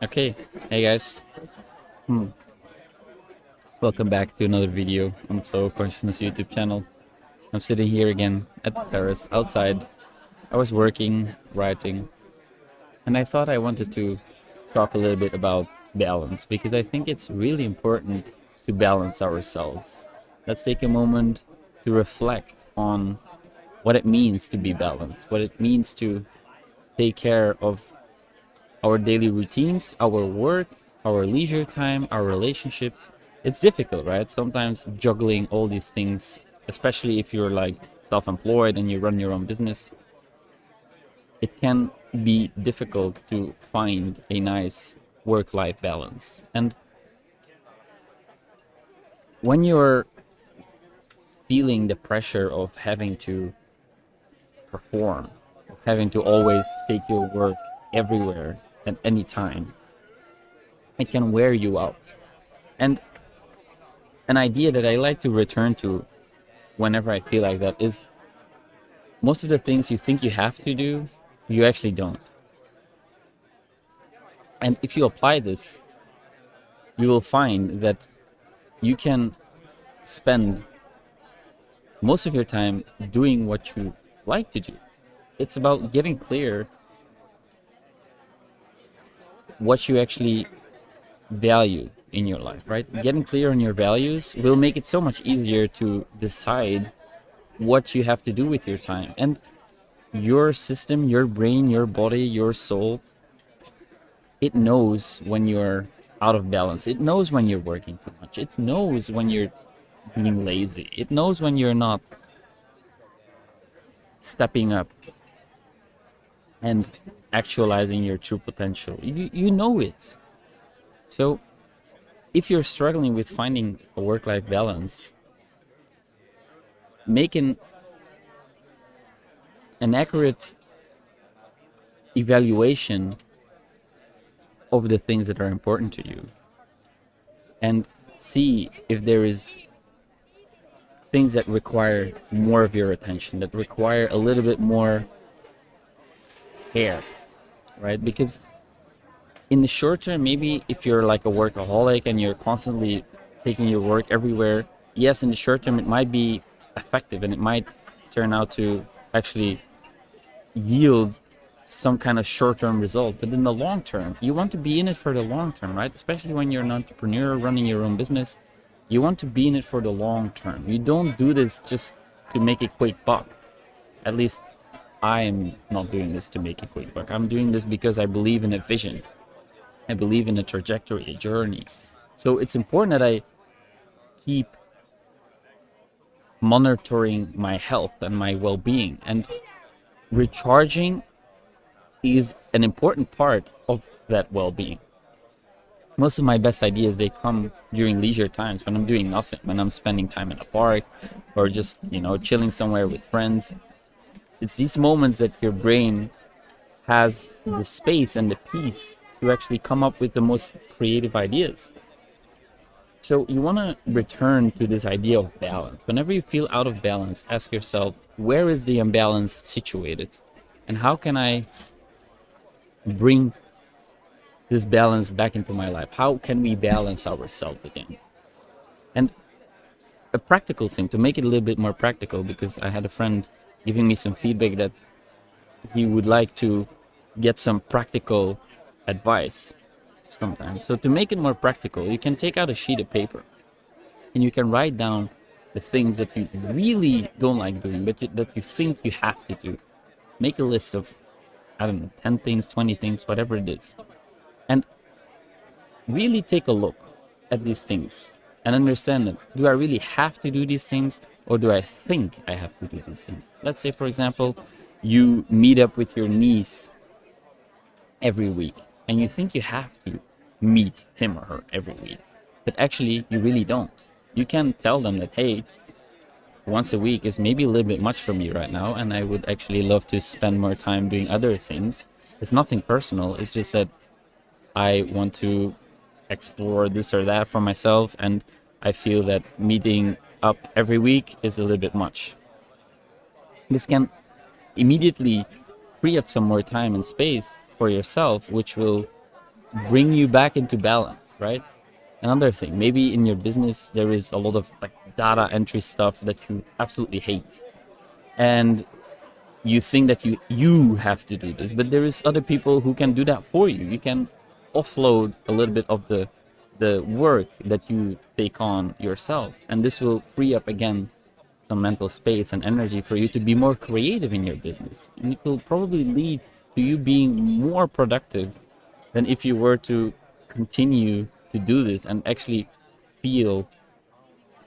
Okay, hey guys, hmm. Welcome back to another video on Flow Consciousness YouTube channel. I'm sitting here again at the terrace outside. I was working, writing, and I thought I wanted to talk a little bit about balance because I think it's really important to balance ourselves. Let's take a moment to reflect on what it means to be balanced, what it means to take care of our daily routines, our work, our leisure time, our relationships. It's difficult, right? Sometimes juggling all these things, especially if you're like self-employed and you run your own business, it can be difficult to find a nice work-life balance. And when you're feeling the pressure of having to perform, of having to always take your work everywhere at any time, it can wear you out. And an idea that I like to return to whenever I feel like that is most of the things you think you have to do, you actually don't. And if you apply this, you will find that you can spend most of your time doing what you like to do. It's about getting clear what you actually value in your life, right? Getting clear on your values will make it so much easier to decide what you have to do with your time. And your system, your brain, your body, your soul, it knows when you're out of balance. It knows when you're working too much. It knows when you're being lazy. It knows when you're not stepping up and actualizing your true potential. You know it. So if you're struggling with finding a work-life balance, making an accurate evaluation of the things that are important to you and see if there is things that require more of your attention, that require a little bit more care, right? Because in the short term, maybe if you're like a workaholic and you're constantly taking your work everywhere, yes, in the short term it might be effective and it might turn out to actually yield some kind of short-term result. But in the long term, you want to be in it for the long term, right? Especially when you're an entrepreneur running your own business, you want to be in it for the long term. You don't do this just to make a quick buck. At least I am not doing this to make a quick buck. I'm doing this because I believe in a vision. I believe in a trajectory, a journey. So it's important that I keep monitoring my health and my well-being, and recharging is an important part of that well-being. Most of my best ideas, they come during leisure times when I'm doing nothing, when I'm spending time in a park or just, chilling somewhere with friends. It's these moments that your brain has the space and the peace to actually come up with the most creative ideas. So you want to return to this idea of balance. Whenever you feel out of balance, ask yourself, where is the imbalance situated? And how can I bring this balance back into my life? How can we balance ourselves again? And a practical thing, to make it a little bit more practical, because I had a friend giving me some feedback that he would like to get some practical advice sometimes. So to make it more practical, you can take out a sheet of paper and you can write down the things that you really don't like doing, but that you think you have to do. Make a list of, I don't know, 10 things, 20 things, whatever it is. And really take a look at these things and understand that, do I really have to do these things, or do I think I have to do these things? Let's say, for example, you meet up with your niece every week and you think you have to meet him or her every week, but actually you really don't. You can tell them that, hey, once a week is maybe a little bit much for me right now, and I would actually love to spend more time doing other things. It's nothing personal, it's just that I want to explore this or that for myself, and I feel that meeting up every week is a little bit much. This can immediately free up some more time and space for yourself, which will bring you back into balance, right? Another thing, maybe in your business there is a lot of like data entry stuff that you absolutely hate, and you think that you have to do this, but there is other people who can do that for you. You can offload a little bit of the work that you take on yourself, and this will free up again some mental space and energy for you to be more creative in your business, and it will probably lead to you being more productive than if you were to continue to do this and actually feel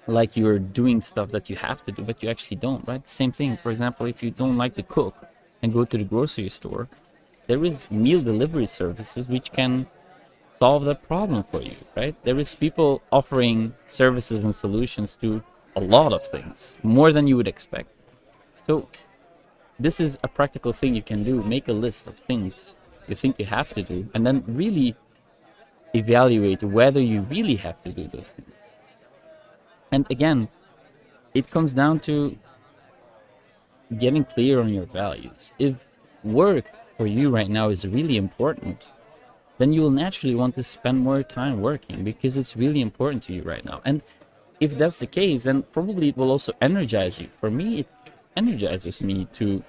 like you're doing stuff that you have to do, but you actually don't, right? Same thing, for example, if you don't like to cook and go to the grocery store, there is meal delivery services which can solve that problem for you, right? There is people offering services and solutions to a lot of things, more than you would expect. So this is a practical thing you can do. Make a list of things you think you have to do, and then really evaluate whether you really have to do those things. And again, it comes down to getting clear on your values. If work for you right now is really important, then you will naturally want to spend more time working because it's really important to you right now. And if that's the case, then probably it will also energize you. For me, it energizes me to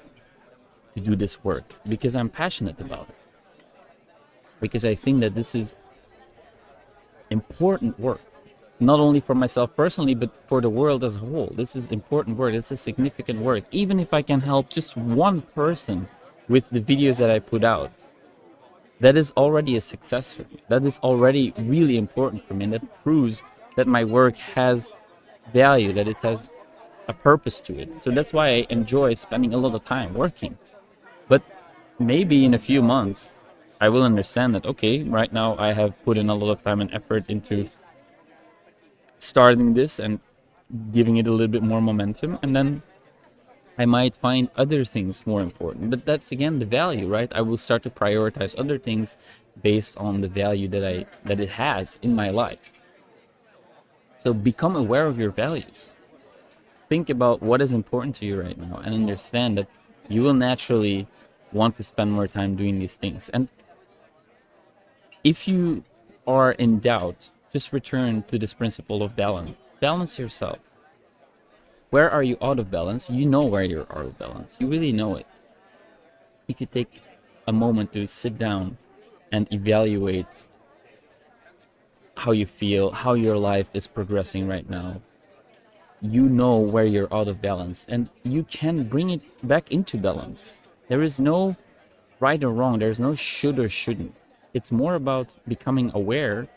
do this work because I'm passionate about it. Because I think that this is important work, not only for myself personally, but for the world as a whole. This is important work. This is significant work. Even if I can help just one person with the videos that I put out, that is already a success for me. That is already really important for me. And that proves that my work has value, that it has a purpose to it. So that's why I enjoy spending a lot of time working. But maybe in a few months, I will understand that, okay, right now I have put in a lot of time and effort into starting this and giving it a little bit more momentum, and then I might find other things more important. But that's again the value, right? I will start to prioritize other things based on the value that it has in my life. So become aware of your values. Think about what is important to you right now and understand that you will naturally want to spend more time doing these things. And if you are in doubt, just return to this principle of balance. Balance yourself. Where are you out of balance? You know where you're out of balance. You really know it. If you take a moment to sit down and evaluate how you feel, how your life is progressing right now, you know where you're out of balance and you can bring it back into balance. There is no right or wrong. There's no should or shouldn't. It's more about becoming aware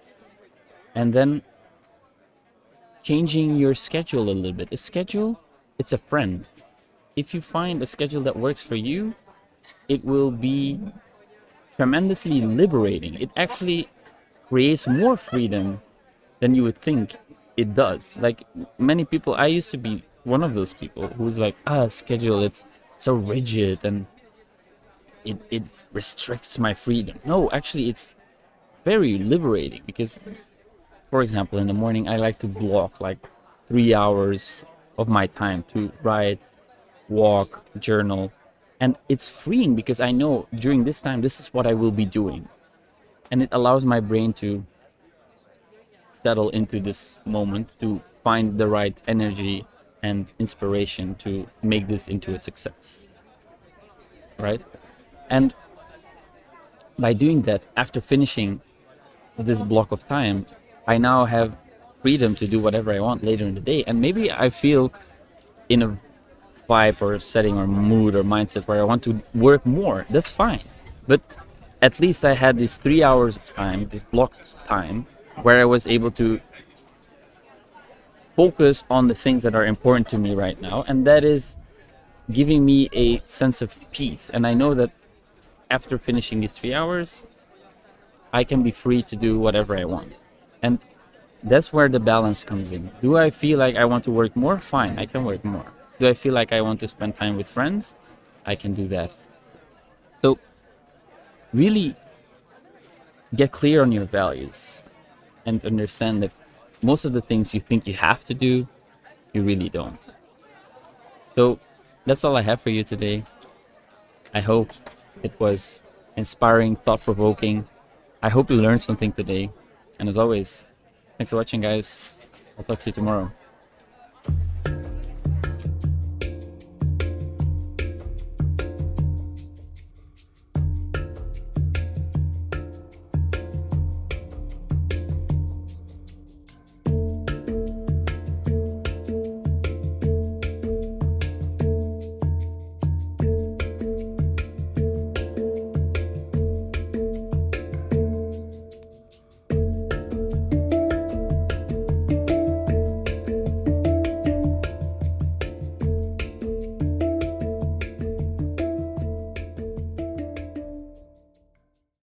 and then changing your schedule a little bit. A schedule, it's a friend. If you find a schedule that works for you, it will be tremendously liberating. It actually creates more freedom than you would think it does. Like many people, I used to be one of those people who's like, schedule, it's so rigid and it restricts my freedom. No, actually, it's very liberating because, for example, in the morning, I like to block like 3 hours of my time to write, walk, journal. And it's freeing because I know during this time, this is what I will be doing. And it allows my brain to settle into this moment, to find the right energy and inspiration to make this into a success. Right? And by doing that, after finishing this block of time, I now have freedom to do whatever I want later in the day. And maybe I feel in a vibe or setting or mood or mindset where I want to work more. That's fine. But at least I had these 3 hours of time, this blocked time, where I was able to focus on the things that are important to me right now. And that is giving me a sense of peace. And I know that after finishing these 3 hours, I can be free to do whatever I want. And that's where the balance comes in. Do I feel like I want to work more? Fine, I can work more. Do I feel like I want to spend time with friends? I can do that. So really get clear on your values and understand that most of the things you think you have to do, you really don't. So that's all I have for you today. I hope it was inspiring, thought-provoking. I hope you learned something today. And as always, thanks for watching, guys. I'll talk to you tomorrow.